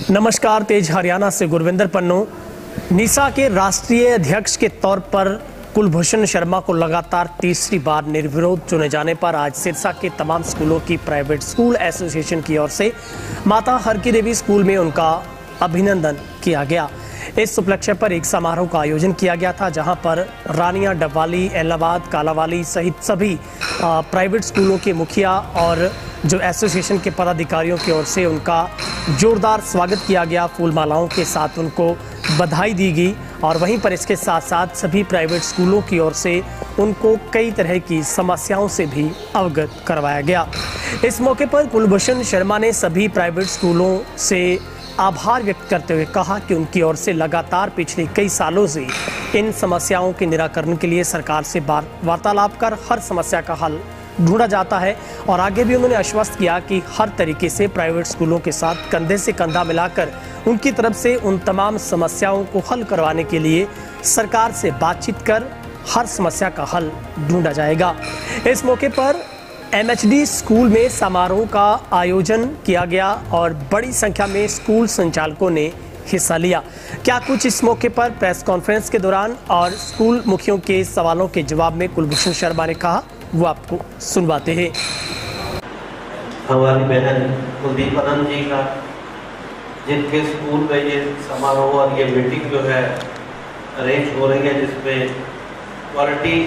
नमस्कार, तेज हरियाणा से गुरविंदर पन्नू। निसा के राष्ट्रीय अध्यक्ष के तौर पर कुलभूषण शर्मा को लगातार तीसरी बार निर्विरोध चुने जाने पर आज सिरसा के तमाम स्कूलों की प्राइवेट स्कूल एसोसिएशन की ओर से माता हर की देवी स्कूल में उनका अभिनंदन किया गया। इस उपलक्ष्य पर एक समारोह का आयोजन किया गया था, जहां पर रानिया, डबवाली, एलाहाबाद, कालावाली सहित सभी प्राइवेट स्कूलों के मुखिया और जो एसोसिएशन के पदाधिकारियों की ओर से उनका जोरदार स्वागत किया गया। फूल मालाओं के साथ उनको बधाई दी गई और वहीं पर इसके साथ साथ सभी प्राइवेट स्कूलों की ओर से उनको कई तरह की समस्याओं से भी अवगत करवाया गया। इस मौके पर कुलभूषण शर्मा ने सभी प्राइवेट स्कूलों से आभार व्यक्त करते हुए कहा कि उनकी ओर से लगातार पिछले कई सालों से इन समस्याओं के निराकरण के लिए सरकार से वार्तालाप कर हर समस्या का हल ढूंढा जाता है और आगे भी उन्होंने आश्वस्त किया कि हर तरीके से प्राइवेट स्कूलों के साथ कंधे से कंधा मिलाकर उनकी तरफ से उन तमाम समस्याओं को हल करवाने के लिए सरकार से बातचीत कर हर समस्या का हल ढूंढा जाएगा। इस मौके पर एमएचडी स्कूल में समारोह का आयोजन किया गया और बड़ी संख्या में स्कूल संचालकों ने हिस्सा लिया। क्या कुछ इस मौके पर प्रेस कॉन्फ्रेंस के दौरान और स्कूल मुखियों के सवालों के जवाब में कुलभूषण शर्मा ने कहा, वो आपको सुनवाते हैं। हमारी बहन कुलदीप आनंद जी का, जिनके स्कूल में ये समारोह और ये मीटिंग जो है अरेंज हो रही है, जिसमें क्वालिटी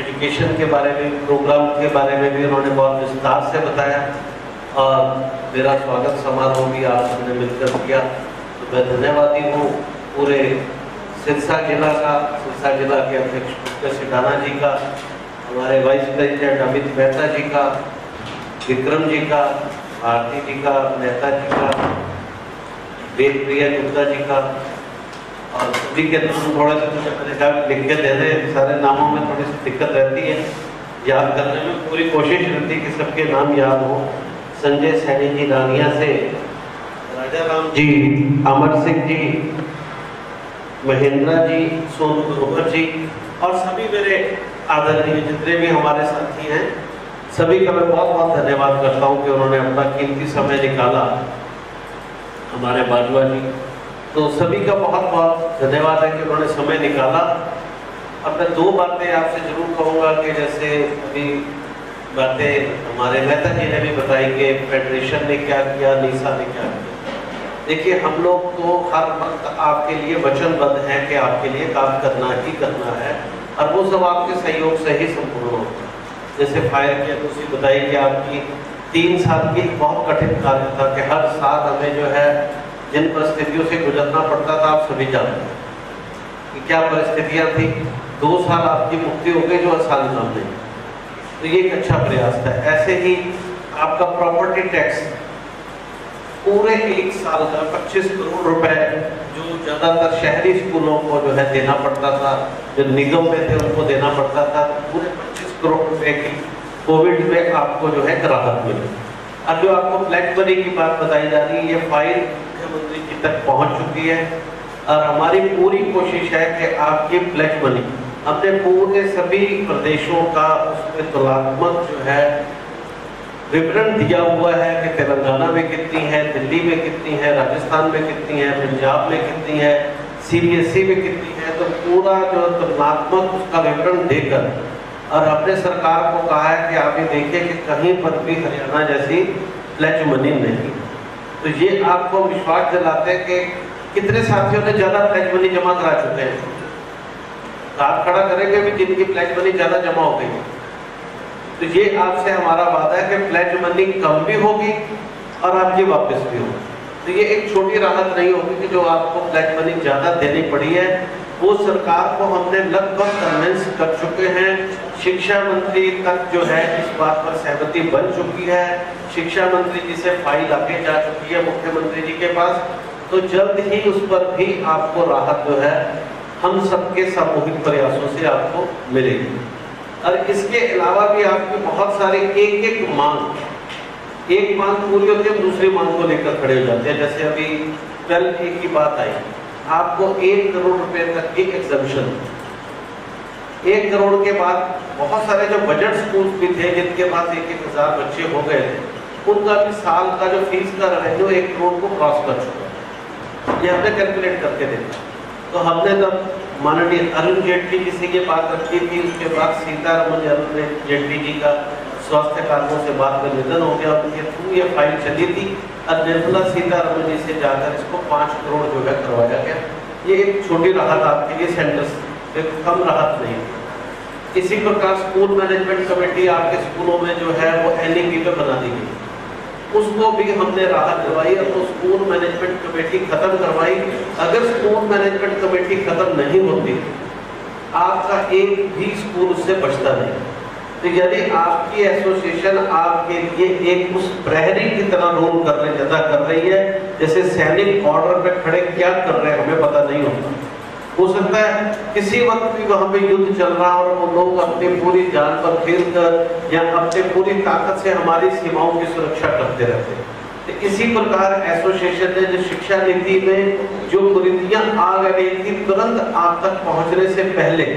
एजुकेशन के बारे में, प्रोग्राम के बारे में भी उन्होंने बहुत विस्तार से बताया और मेरा स्वागत समारोह भी आप सबने मिलकर किया। तो मैं धन्यवादी हूँ पूरे सिरसा जिला का, सिरसा जिला के अध्यक्ष सिडाना जी का, हमारे वाइस प्रेसिडेंट अमित मेहता जी का, विक्रम जी का, भारती जी का, मेहता जी का, वेद प्रिया गुप्ता जी का और सभी के थोड़ा सा लिख के दे रहे, सारे नामों में थोड़ी सी दिक्कत रहती है, याद करने में पूरी कोशिश रहती है कि सबके नाम याद हो। संजय सैनी जी रानिया से, राजा राम जी, अमर सिंह जी, महेंद्रा जी, सोनू ग्रोवर जी और सभी मेरे आदरणीय जितने भी हमारे साथी हैं, सभी का मैं बहुत बहुत धन्यवाद करता हूँ कि उन्होंने अपना कीमती समय निकाला। हमारे बाजवा जी, तो सभी का बहुत बहुत धन्यवाद है कि उन्होंने समय निकाला। अब मैं दो बातें आपसे जरूर कहूँगा कि जैसे अभी बातें हमारे मेहता जी ने भी बताई कि फेडरेशन ने क्या किया, निसा ने क्या किया। देखिए, हम लोग तो हर वक्त आपके लिए वचनबद्ध हैं कि आपके लिए काम करना ही करना है और वो सब आपके सहयोग से ही संपूर्ण होता है। जैसे फायर की दूसरी बताई कि आपकी 3 साल की बहुत कठिन कार्य था कि हर साल हमें जो है जिन परिस्थितियों से गुजरना पड़ता था, आप सभी जानते हैं कि क्या परिस्थितियां थी। 2 साल आपकी मुक्ति हो गई, जो आसान काम नहीं। तो ये एक अच्छा प्रयास था। ऐसे ही आपका प्रॉपर्टी टैक्स पूरे 1 साल का 25 करोड़ रुपए, जो ज्यादातर शहरी स्कूलों को जो है देना पड़ता था, जो निगम में थे उनको देना पड़ता था, पूरे 25 करोड़ रुपए की कोविड में आपको जो है राहत मिली। अब जो आपको ब्लैक मनी की बात बताई जा रही है, ये फाइल मुख्यमंत्री जी तक पहुंच चुकी है और हमारी पूरी कोशिश है कि आपकी ब्लैक मनी, हमने पूरे सभी प्रदेशों का उसमें तुलनात्मक जो है विवरण दिया हुआ है कि तेलंगाना में कितनी है, दिल्ली में कितनी है, राजस्थान में कितनी है, पंजाब में कितनी है, सीबीएसई में कितनी है। तो पूरा जो तुलनात्मक उसका विवरण देकर और अपने सरकार को कहा है कि आप ये देखिए कि कहीं पर भी हरियाणा जैसी प्लेज मनी नहीं। तो ये आपको विश्वास दिलाते हैं कि कितने साथियों ने ज्यादा प्लेज मनी जमा करा चुके हैं। आप खड़ा करेंगे भी जिनकी प्लेज मनी ज्यादा जमा हो गई। तो ये आपसे हमारा वादा है कि प्लेज मनी कम भी होगी और आपकी वापस भी होगी। तो ये एक छोटी राहत नहीं होगी कि जो आपको प्लेज मनी ज्यादा देनी पड़ी है, वो सरकार को हमने लगभग कन्विंस कर चुके हैं। शिक्षा मंत्री तक जो है इस बात पर सहमति बन चुकी है। शिक्षा मंत्री जी से फाइल आगे जा चुकी है मुख्यमंत्री जी के पास। तो जल्द ही उस पर भी आपको राहत जो है हम सबके सामूहिक प्रयासों से आपको मिलेगी। और इसके अलावा भी आपकी बहुत सारी एक मांग पूरी होती है, दूसरी मांग को लेकर खड़े हो जाते हैं। जैसे अभी कल एक की बात आई, आपको 1 करोड़ रुपए तक की एग्जम्पशन। 1 करोड़ के बाद बहुत सारे जो बजट स्कूल भी थे जिनके पास 1-1 हज़ार बच्चे हो गए थे, उनका भी साल का जो फीस का रेवेन्यू 1 करोड़ को क्रॉस कर चुका है। ये हमने कैलकुलेट करके देखा। तो हमने तब माननीय अरुण जेटली जी से ये बात रखी थी। उसके बाद सीतारमण जेटली जी का स्वास्थ्य कारणों से बाद में निधन हो गया। उनके थ्रू ये फाइल चली थी और निर्मला सीतारमण जी से जाकर इसको 5 करोड़ जो है करवाया गया। ये एक छोटी राहत आपके लिए, सेंटर एक कम राहत नहीं थी। इसी प्रकार स्कूल मैनेजमेंट कमेटी आपके स्कूलों में जो है वो NEP पे बना दी गई, उसको भी हमने राहत दिलवाई और तो स्कूल मैनेजमेंट कमेटी खत्म करवाई। अगर स्कूल मैनेजमेंट कमेटी खत्म नहीं होती आपका एक भी स्कूल उससे बचता नहीं। तो यदि आपकी एसोसिएशन आपके लिए एक उस प्रहरी की तरह रोल अदा कर रही है, जैसे सैनिक बॉर्डर पे खड़े क्या कर रहे हैं हमें पता नहीं होता। हो सकता है किसी वक्त भी वहां पे युद्ध चल रहा और वो लोग अपनी पूरी जान पर खेल कर या अपनी पूरी ताकत से हमारी सीमाओं की सुरक्षा करते रहते हैं। तो इसी प्रकार एसोसिएशन ने जो शिक्षा नीति में जो कुरीतियां आ गई थी तुरंत आप तक पहुंचने से पहले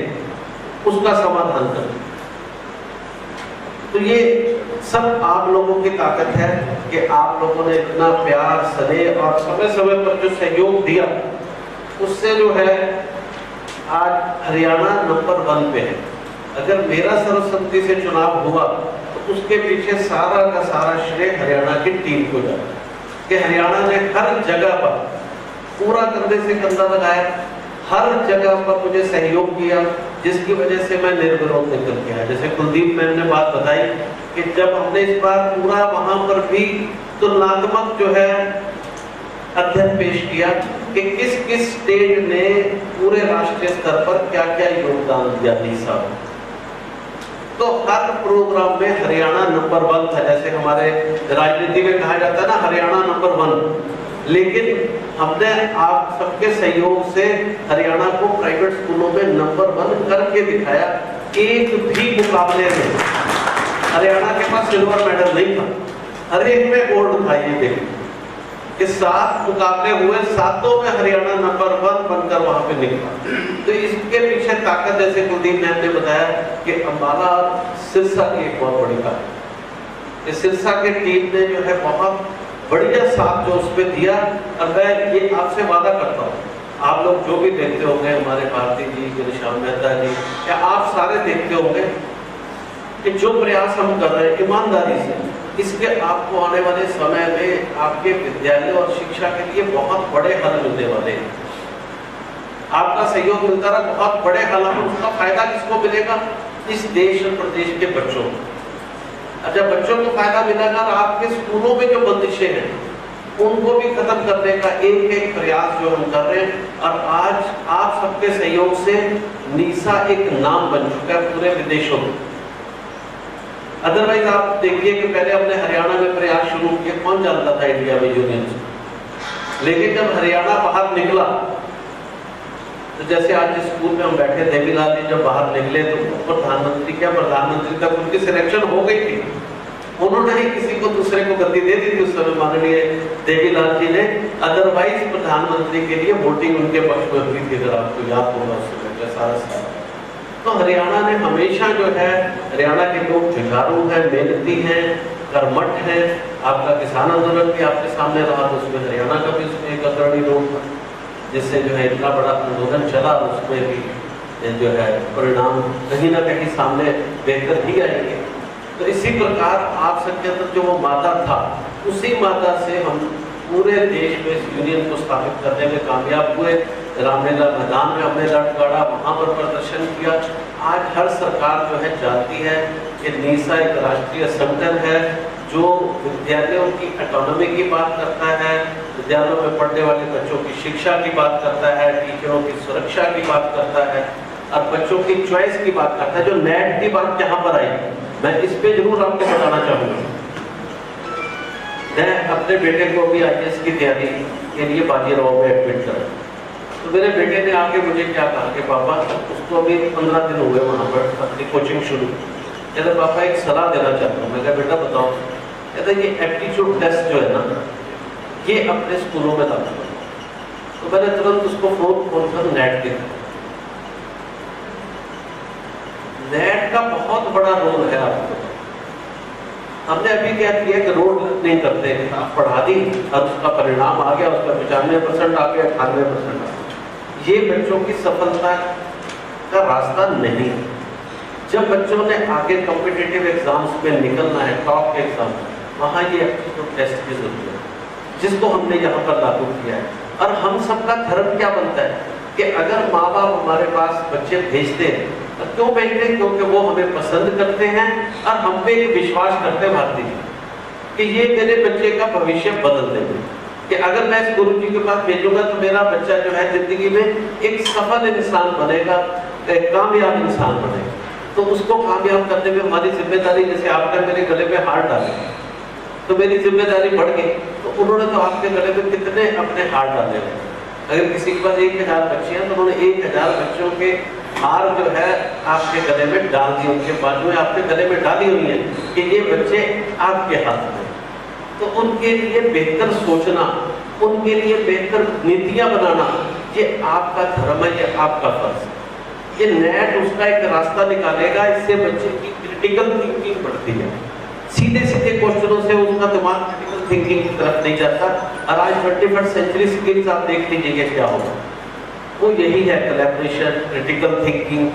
उसका समाधान कर। तो ये सब आप लोगों की ताकत है कि आप लोगों ने इतना प्यार, स्नेह और समय समय पर जो सहयोग दिया, उससे जो है आज हरियाणा नंबर 1 पे है। अगर मेरा सर्वसम्मति से चुनाव हुआ तो उसके पीछे सारा का सारा श्रेय हरियाणा की टीम को जाता है कि हरियाणा ने हर जगह पर पूरा कंधे से कंधा लगाया, हर जगह पर मुझे सहयोग किया, जिसकी वजह से मैं निर्विरोध निकल के आया। जैसे कुलदीप मैम ने बात बताई कि जब हमने इस बार पूरा वहां पर भी तुलनात्मक जो है अध्ययन पेश किया कि किस किस स्टेट ने पूरे राष्ट्रीय स्तर पर क्या क्या योगदान दिया नीसा, तो हर प्रोग्राम में हरियाणा नंबर 1 था। जैसे हमारे राजनीति में कहा जाता है ना हरियाणा नंबर 1, लेकिन हमने आप सबके सहयोग से हरियाणा को प्राइवेट स्कूलों में नंबर 1 करके दिखाया। एक भी मुकाबले में हरियाणा के पास सिल्वर मेडल नहीं था, हर एक में गोल्ड था। ये देखिए कि 7 मुकाबले हुए, 7 में हरियाणा नंबर 1 बनकर वहां पे निकला। तो इसके पीछे ताकत, जैसे कुलदीप मैम ने बताया कि अंबाला सिरसा की एक बहुत बड़ी ताकत, इस सिरसा की टीम ने जो है बहुत बढ़िया साथ जो उसमें दिया। और मैं ये आपसे वादा करता हूँ, आप लोग जो भी देखते होंगे, हमारे भारती जी, घनश्याम मेहता जी, या आप सारे देखते होंगे कि जो प्रयास हम कर रहे हैं ईमानदारी से, इसके आपको आने वाले समय में आपके विद्यालय और शिक्षा के लिए बहुत बड़े हल मिलने वाले हैं। आपका सहयोग मिलता रहा, बहुत बड़े हल हम, उसका फायदा किसको मिलेगा? इस देश और प्रदेश के बच्चों को। जब बच्चों को फायदा मिलेगा और आपके स्कूलों में जो बंदिशें हैं उनको भी खत्म करने का एक एक प्रयास जो हम कर रहे हैं। और आज आप सबके सहयोग से नीसा एक नाम बन चुका है पूरे विदेशों में। अदरवाइज आप देखिए कि पहले हमने हरियाणा में प्रयास शुरू किया, कौन जानता था इंडिया में यूनियन से। लेकिन जब हरियाणा बाहर निकला, तो जैसे आज जिस स्कूल में हम बैठे, देवीलाल जी जब बाहर निकले तो प्रधानमंत्री तक उनकी सिलेक्शन हो गई थी। उन्होंने ही किसी को दूसरे को गद्दी दे दी थी उस समय, माननीय देवीलाल जी ने। अदरवाइज प्रधानमंत्री के लिए वोटिंग उनके पक्ष में हुई थी, अगर आपको याद होगा उस समय सारा। तो हरियाणा ने हमेशा जो है, हरियाणा के लोग जुझारू हैं, मेहनती हैं, कर्मठ हैं। आपका किसान आंदोलन भी आपके सामने रहा, तो उसमें हरियाणा का भी उसमें एक अग्रणी रोल था, जिससे जो है इतना बड़ा आंदोलन चला। उसमें भी जो है परिणाम कहीं ना कहीं सामने बेहतर ही आएंगे। तो इसी प्रकार आप सबके अंदर जो वो मादा था, उसी मादा से हम पूरे देश में इस यूनियन को स्थापित करने में कामयाब हुए। रामलीला मैदान में हमने लड़ गड़ा, वहाँ पर प्रदर्शन किया। आज हर सरकार जो है जानती है कि नीसा एक राष्ट्रीय संगठन है जो विद्यालयों की ऑटोनॉमी की बात करता है, विद्यालयों में पढ़ने वाले बच्चों की शिक्षा की बात करता है, टीचरों की सुरक्षा की बात करता है और बच्चों की चॉइस की बात करता है। जो नेट की बात यहाँ पर आई, मैं इस पे जरूर आपको बताना चाहूँगा। मैं अपने बेटे को भी IAS की तैयारी के लिए बाजीराव में एडमिट करा, तो मेरे बेटे ने आके मुझे क्या कहा कि पापा, उसको अभी 15 दिन हुए वहाँ पर अपनी कोचिंग शुरू, कहते पापा एक सलाह देना चाहता हूँ। मैं कहा बेटा बताओ। कहते ये एप्टीट्यूड टेस्ट जो है ना, ये अपने स्कूलों में लागू करो। तो मैंने तुरंत उसको फोन कर नेट दिया। नेट का बहुत बड़ा रोल है आपको। हमने अभी क्या किया कि रोड नहीं करते, आप पढ़ा दी और उसका परिणाम आ गया, उसका 95% आ गया, 98% आ गया। ये बच्चों की सफलता का रास्ता नहीं। जब बच्चों ने आगे कॉम्पिटिटिव एग्जाम्स में निकलना है, टॉप के एग्जाम, वहाँ ये एप्टीट्यूड टेस्ट की जरूरत है, जिसको हमने यहाँ पर लागू किया है। और हम सबका धर्म क्या बनता है कि अगर माँ बाप हमारे पास बच्चे भेजते हैं, तो क्यों भेजते हैं? क्योंकि वो हमें पसंद करते हैं और हम पे एक विश्वास करते हैं भारतीय जी कि ये मेरे बच्चे का भविष्य बदल देंगे, कि अगर मैं इस गुरु जी के पास भेजूंगा तो मेरा बच्चा जो है जिंदगी में एक सफल इंसान बनेगा, एक कामयाब इंसान बनेगा। तो उसको कामयाब करने में हमारी जिम्मेदारी, जैसे आपने मेरे गले में हार डाले तो मेरी जिम्मेदारी बढ़ गई, तो उन्होंने तो आपके गले में कितने अपने हार डाले हैं। अगर किसी के पास 1000 बच्चे हैं तो उन्होंने 1000 बच्चों के हार जो है आपके गले में डाल दी, उनके बाजू में आपके गले में डाली हुई है कि ये बच्चे आपके हाथ में। तो उनके लिए बेहतर सोचना, उनके लिए बेहतर नीतियां बनाना, ये आपका धर्म है, ये आपका फर्ज है। ये नेट उसका एक रास्ता निकालेगा, इससे बच्चे की क्रिटिकल थिंकिंग बढ़ती है। सीधे सीधे क्वेश्चनों से उसका दिमाग क्रिटिकल थिंकिंग की तरफ नहीं जाता। और आज 21st सेंचुरी स्किल्स आप देख लीजिए क्या होगा, वो यही है, कोलैबोरेशन, क्रिटिकल थिंकिंग।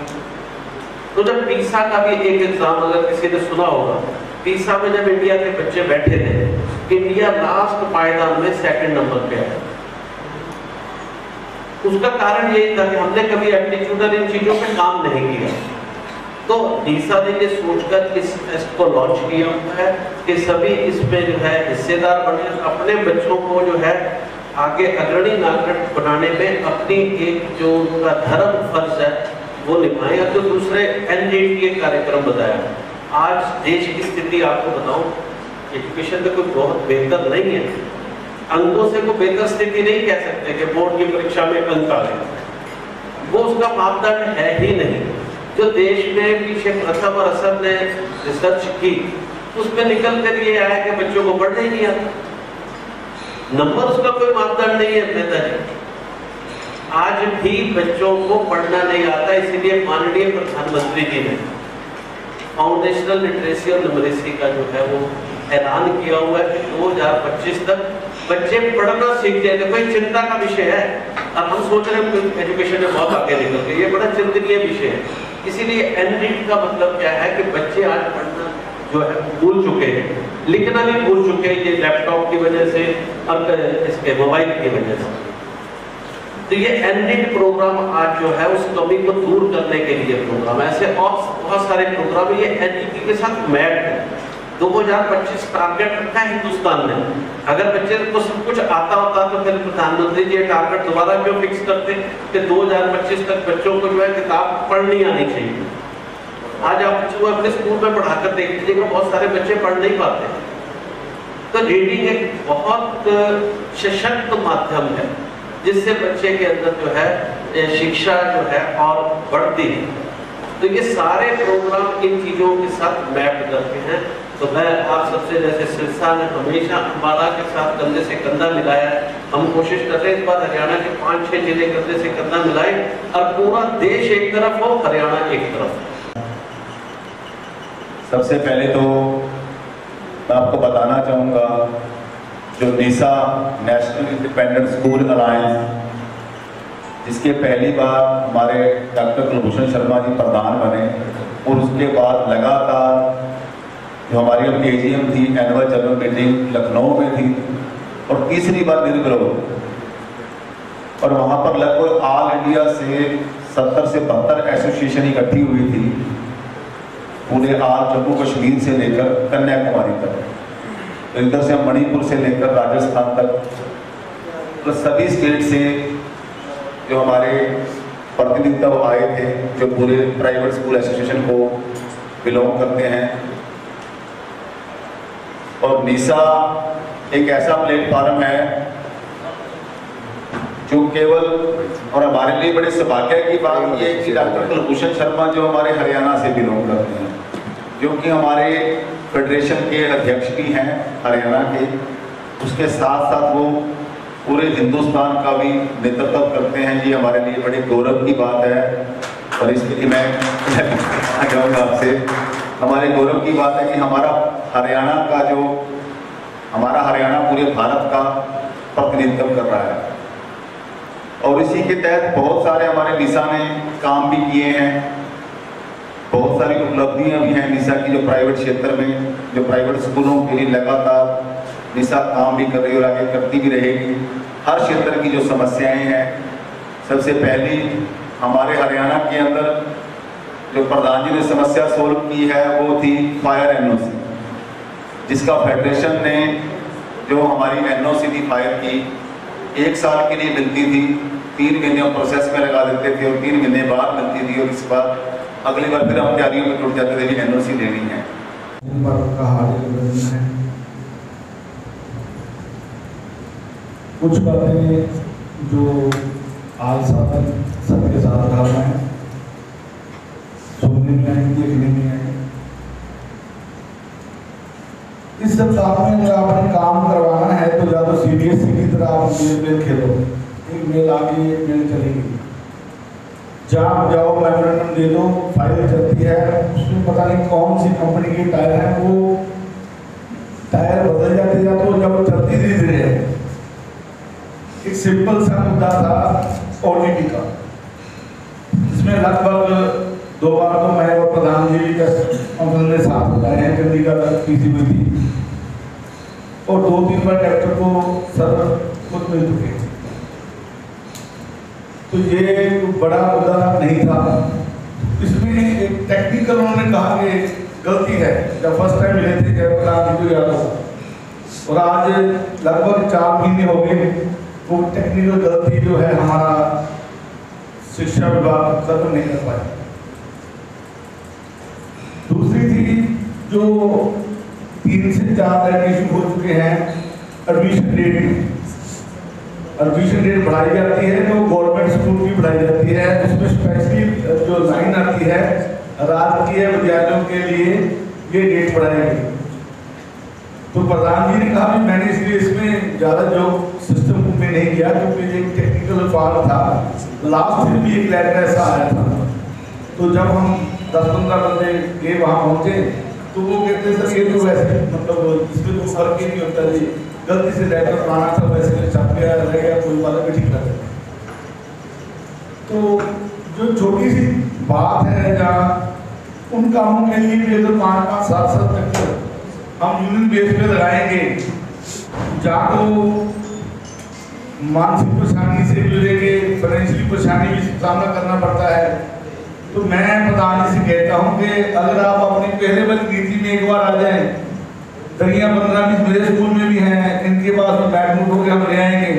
तो जब पीसा का भी एक एग्जाम अगर किसी ने सुना होगा, पीसा में जब इंडिया के बच्चे बैठे थे, इंडिया लास्ट पायदान में 2nd नंबर पे आया। उसका कारण यही था कि हमने कभी एप्टीट्यूड इन चीजों पे काम नहीं किया। तो डीसा ने ये सोचकर इस टेस्ट को लॉन्च किया हुआ है कि सभी इसमें जो है हिस्सेदार बने, अपने बच्चों को जो है आगे अग्रणी नागरिक बनाने में अपनी एक जो उनका धर्म फर्ज है वो निभाएं। और जो दूसरे एनडीटी कार्यक्रम बताया, आज देश की स्थिति आपको बताऊं, एजुकेशन में कोई बहुत बेहतर नहीं है। अंकों से कोई बेहतर स्थिति नहीं कह सकते कि बोर्ड की परीक्षा में अंक आ गए, वो उसका मापदंड है ही नहीं। जो देश में पीछे प्रथम और असम ने रिसर्च की, उसमें निकल कर ये आया कि बच्चों को पढ़ने ही नहीं आता। नंबर उसका कोई मापदंड नहीं है नेताजी। आज भी बच्चों को पढ़ना नहीं आता, इसीलिए माननीय प्रधानमंत्री जी ने फाउंडेशनल लिटरेसी और न्यूमरेसी का जो है वो ऐलान किया हुआ है कि 2025 तक बच्चे पढ़ना सीख जाए। देखो ये चिंता का विषय है, और हम सोच रहे हैं एजुकेशन में बहुत आगे निकल गए, ये बड़ा चिंतनीय विषय है। इसीलिए एनडीटी का मतलब क्या है कि बच्चे आज पढ़ना जो है भूल चुके हैं, लिखना भी भूल चुके हैं, ये लैपटॉप की वजह से और इसके मोबाइल की वजह से। तो ये एनडीटी प्रोग्राम आज जो है उस कमी को दूर करने के लिए प्रोग्राम, ऐसे और बहुत सारे प्रोग्राम ये एनडीटी के साथ मैप है। 2025 टारगेट रखा है हिंदुस्तान ने। अगर बच्चे को सब कुछ आता होता तो फिर प्रधानमंत्री जी टारगेट दोबारा क्यों फिक्स करते कि 2025 तक बच्चों को जो है किताब पढ़नी आनी चाहिए। आज आप बच्चों को अपने स्कूल में पढ़ाकर देख लीजिएगा, बहुत सारे बच्चे पढ़ नहीं पाते। तो रीडिंग एक बहुत सशक्त माध्यम है जिससे बच्चे के अंदर जो है शिक्षा जो है और बढ़ती है। तो ये सारे प्रोग्राम इन चीजों के साथ मैप करते हैं। तो मैं आप सबसे, जैसे सिरसा ने हमेशा अम्बाला के साथ कंधे से कंधा मिलाया, हम कोशिश कर रहे हैं इस बार हरियाणा के 5-6 जिले कंधे से कंधा मिलाए और पूरा देश एक तरफ हो, हरियाणा एक तरफ। सबसे पहले तो मैं आपको बताना चाहूँगा, जो NISA national independent school alliance, जिसके पहली बार हमारे डॉक्टर कुलभूषण शर्मा जी प्रधान बने, और उसके बाद लगातार जो हमारी अब केजीएम थी, एनुअल जनरल मीटिंग लखनऊ में थी, और तीसरी बार निर्विरोध, और वहाँ पर लगभग ऑल इंडिया से 70 से 72 एसोसिएशन इकट्ठी हुई थी, पूरे आल जम्मू कश्मीर से लेकर कन्याकुमारी तक, तो इधर से मणिपुर से लेकर राजस्थान तक, तो सभी स्टेट से जो हमारे प्रतिनिधित्व आए थे, जो पूरे प्राइवेट स्कूल एसोसिएशन को बिलोंग करते हैं। और नीसा एक ऐसा प्लेटफॉर्म है जो केवल, और हमारे लिए बड़े सौभाग्य की बात ये कि डॉक्टर कुलभूषण शर्मा जो हमारे हरियाणा से बिलोंग करते हैं, जो कि हमारे फेडरेशन के अध्यक्ष भी हैं हरियाणा के, उसके साथ साथ वो पूरे हिंदुस्तान का भी नेतृत्व करते हैं। ये हमारे लिए बड़े गौरव की बात है, और इसके लिए मैं कहूँगा आपसे, हमारे गौरव की बात है कि हमारा हरियाणा का जो हमारा हरियाणा पूरे भारत का प्रतिनिधित्व कर रहा है और इसी के तहत बहुत सारे हमारे निशा ने काम भी किए हैं। बहुत सारी उपलब्धियां भी हैं निशा की, जो प्राइवेट क्षेत्र में, जो प्राइवेट स्कूलों के लिए लगातार निशा काम भी कर रही है और आगे करती भी रहेगी। हर क्षेत्र की जो समस्याएं हैं, सबसे पहली हमारे हरियाणा के अंदर जो प्रधान जी ने समस्या सोल्व की है वो थी फायर एनओसी, जिसका फेडरेशन ने जो हमारी एनओसी थी फायर की 1 साल के लिए मिलती थी, 3 महीने प्रोसेस में लगा देते थे और 3 महीने बाद मिलती थी और इस बार अगली बार फिर हम तैयारियों में जुट जाते थे कि एनओसी लेनी है। कुछ बातें जो आज सबके साथ रहा है, सुनने में आएंगी, देखने में आएंगी। इस सप्ताह में अगर आपने काम करवाना है तो या तो सीबीएसई की तरह आप मेल खेलो, एक मेल आ गई, एक मेल चलेगी, जहाँ जाओ मेमोरेंडम दे दो, फाइल चलती है, उसमें पता नहीं कौन सी कंपनी के टायर हैं, वो टायर बदल जाते या तो जब चलती धीरे धीरे। एक सिंपल सा मुद्दा था ऑडिटी का, इसमें लगभग 2 बार तो मैं और प्रधान जी के साथ बताए हैं, चंडीगढ़ पीसी हुई थी और 2-3 बार डॉक्टर को सर खुद मिल चुके। तो ये बड़ा मुद्दा नहीं था। इसमें एक टेक्निकल उन्होंने कहा कि गलती है, जब फर्स्ट टाइम मिले थे क्या प्रधान जी को याद हो, और आज लगभग 4 महीने हो गए वो टेक्निकल गलती जो है हमारा शिक्षा विभाग खत्म नहीं कर पाया। दूसरी थी जो 3 से 4 एडमिशन हो चुके हैं, एडमिशन रेट बढ़ाई जाती है, जो गवर्नमेंट स्कूल की बढ़ाई जाती है, उसमें स्पेशली जो लाइन आती है राजकीय विद्यालयों के लिए ये रेट बढ़ाएंगे। तो प्रधान जी ने कहा कि मैंने इसलिए इसमें ज़्यादा जो सिस्टम में नहीं किया क्योंकि एक टेक्निकल फॉल्ट था। लास्ट दिन भी एक लेटर ऐसा आया था, तो जब हम 10-15 बंदे गए वहाँ पहुँचे तो वो कहते सर ये तो वैसे मतलब इसमें तो फर्क ही नहीं होता जी, गलती से लेटर बनाना था वैसे छप गया रह गया, कोई वाला भी ठीक लगे। तो जो छोटी सी बात है जहाँ उन कामों के लिए भी अगर 5-5, 7-7 चक्कर हम यूनियन बेस पे लगाएंगे, जहाँ तो मानसिक परेशानी से जुड़ेंगे, फाइनेंशियली परेशानी भी सामना करना पड़ता है। तो मैं प्रधान जी से कहता हूँ कि अगर आप अपनी पहले वाली नीति में एक बार आ जाएं, दरिया 15-20 मेरे स्कूल में भी हैं, इनके पास बैठमूट होकर हम ले आएंगे,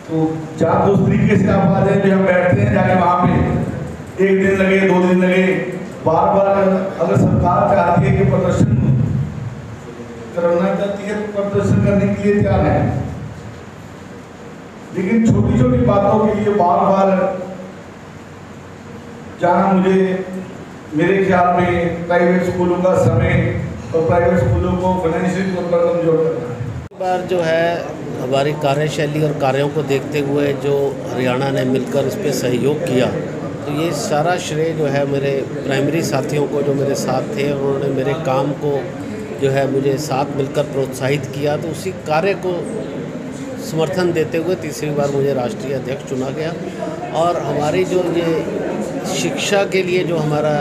तो 4-2 तरीके से आप आ जाए, हम बैठते हैं जाके वहाँ पे 1 दिन लगे, 2 दिन लगे, बार बार अगर सरकार चाहती है कि प्रदर्शन करना चाहती है तो प्रदर्शन करने के लिए तैयार है, लेकिन छोटी छोटी बातों के लिए बार बार जाना मुझे मेरे ख्याल में प्राइवेट स्कूलों का समय और प्राइवेट स्कूलों को फाइनेंशियल तौर पर कमजोर करना है। इस बार जो है हमारी कार्यशैली और कार्यों को देखते हुए जो हरियाणा ने मिलकर इस पर सहयोग किया, तो ये सारा श्रेय जो है मेरे प्राइमरी साथियों को जो मेरे साथ थे, उन्होंने मेरे काम को जो है मुझे साथ मिलकर प्रोत्साहित किया, तो उसी कार्य को समर्थन देते हुए तीसरी बार मुझे राष्ट्रीय अध्यक्ष चुना गया। और हमारी जो ये शिक्षा के लिए जो हमारा,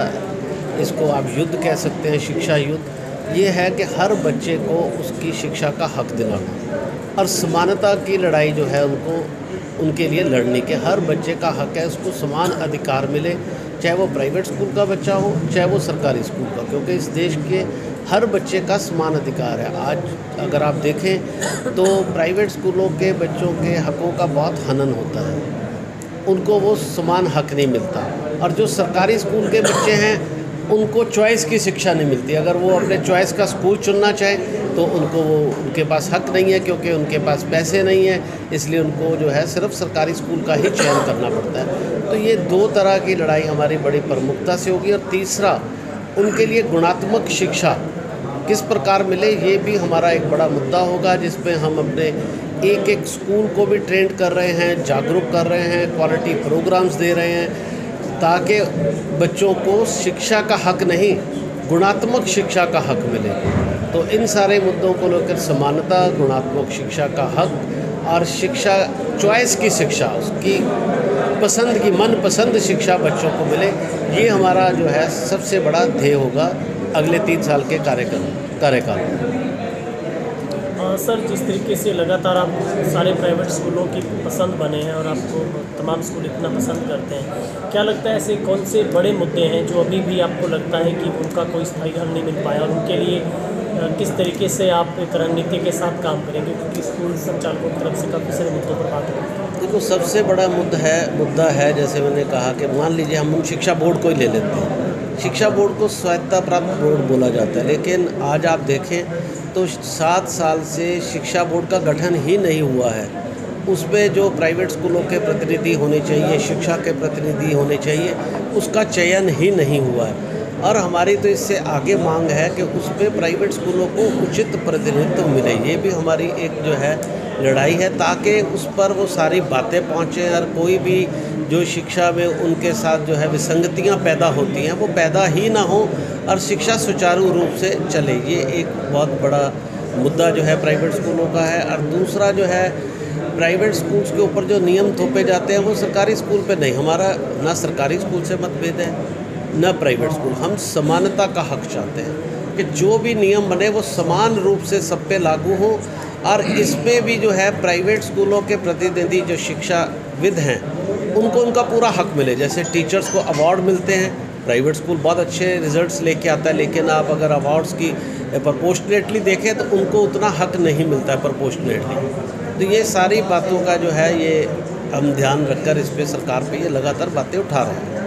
इसको आप युद्ध कह सकते हैं, शिक्षा युद्ध, ये है कि हर बच्चे को उसकी शिक्षा का हक दिलाना और समानता की लड़ाई जो है उनको उनके लिए लड़ने के, हर बच्चे का हक है उसको समान अधिकार मिले, चाहे वो प्राइवेट स्कूल का बच्चा हो चाहे वो सरकारी स्कूल का, क्योंकि इस देश के हर बच्चे का समान अधिकार है। आज अगर आप देखें तो प्राइवेट स्कूलों के बच्चों के हकों का बहुत हनन होता है, उनको वो समान हक नहीं मिलता, और जो सरकारी स्कूल के बच्चे हैं उनको चॉइस की शिक्षा नहीं मिलती। अगर वो अपने चॉइस का स्कूल चुनना चाहे तो उनको वो उनके पास हक नहीं है, क्योंकि उनके पास पैसे नहीं है, इसलिए उनको जो है सिर्फ सरकारी स्कूल का ही चयन करना पड़ता है। तो ये 2 तरह की लड़ाई हमारी बड़ी प्रमुखता से होगी। और तीसरा, उनके लिए गुणात्मक शिक्षा किस प्रकार मिले, ये भी हमारा एक बड़ा मुद्दा होगा, जिसमें हम अपने एक स्कूल को भी ट्रेंड कर रहे हैं, जागरूक कर रहे हैं, क्वालिटी प्रोग्राम्स दे रहे हैं, ताकि बच्चों को शिक्षा का हक नहीं गुणात्मक शिक्षा का हक मिले। तो इन सारे मुद्दों को लेकर समानता, गुणात्मक शिक्षा का हक और शिक्षा चॉइस की शिक्षा, उसकी पसंद की मनपसंद शिक्षा बच्चों को मिले, ये हमारा जो है सबसे बड़ा ध्येय होगा अगले 3 साल के कार्यकाल में। सर, जिस तरीके से लगातार आप सारे प्राइवेट स्कूलों की पसंद बने हैं और आपको तमाम स्कूल इतना पसंद करते हैं, क्या लगता है ऐसे कौन से बड़े मुद्दे हैं जो अभी भी आपको लगता है कि उनका कोई स्थायी हल नहीं मिल पाया, और उनके लिए किस तरीके से आप एक रणनीति के साथ काम करेंगे, क्योंकि स्कूल संचालकों की तरफ से काफ़ी सारे मुद्दों पर बात होती है? देखो, सबसे बड़ा मुद्दा है जैसे मैंने कहा कि मान लीजिए हम शिक्षा बोर्ड को ही ले लेते हैं। शिक्षा बोर्ड को स्वायत्ता प्राप्त बोर्ड बोला जाता है, लेकिन आज आप देखें तो 7 साल से शिक्षा बोर्ड का गठन ही नहीं हुआ है। उसमें जो प्राइवेट स्कूलों के प्रतिनिधि होने चाहिए, शिक्षा के प्रतिनिधि होने चाहिए, उसका चयन ही नहीं हुआ है। और हमारी तो इससे आगे मांग है कि उस पर प्राइवेट स्कूलों को उचित प्रतिनिधित्व मिले। ये भी हमारी एक जो है लड़ाई है, ताकि उस पर वो सारी बातें पहुँचें और कोई भी जो शिक्षा में उनके साथ जो है विसंगतियाँ पैदा होती हैं वो पैदा ही ना हो और शिक्षा सुचारू रूप से चले। ये एक बहुत बड़ा मुद्दा जो है प्राइवेट स्कूलों का है। और दूसरा जो है, प्राइवेट स्कूल्स के ऊपर जो नियम थोपे जाते हैं वो सरकारी स्कूल पे नहीं। हमारा ना सरकारी स्कूल से मतभेद है न प्राइवेट स्कूल। हम समानता का हक चाहते हैं कि जो भी नियम बने वो समान रूप से सब पे लागू हो। और इसमें भी जो है प्राइवेट स्कूलों के प्रतिनिधि जो शिक्षाविद हैं उनको उनका पूरा हक मिले। जैसे टीचर्स को अवार्ड मिलते हैं, प्राइवेट स्कूल बहुत अच्छे रिजल्ट्स लेके आता है, लेकिन आप अगर अवार्ड्स की प्रपोर्शनेटली देखें तो उनको उतना हक नहीं मिलता है प्रपोर्शनेटली। तो ये सारी बातों का जो है ये हम ध्यान रखकर इस पे सरकार पे ये लगातार बातें उठा रहे हैं।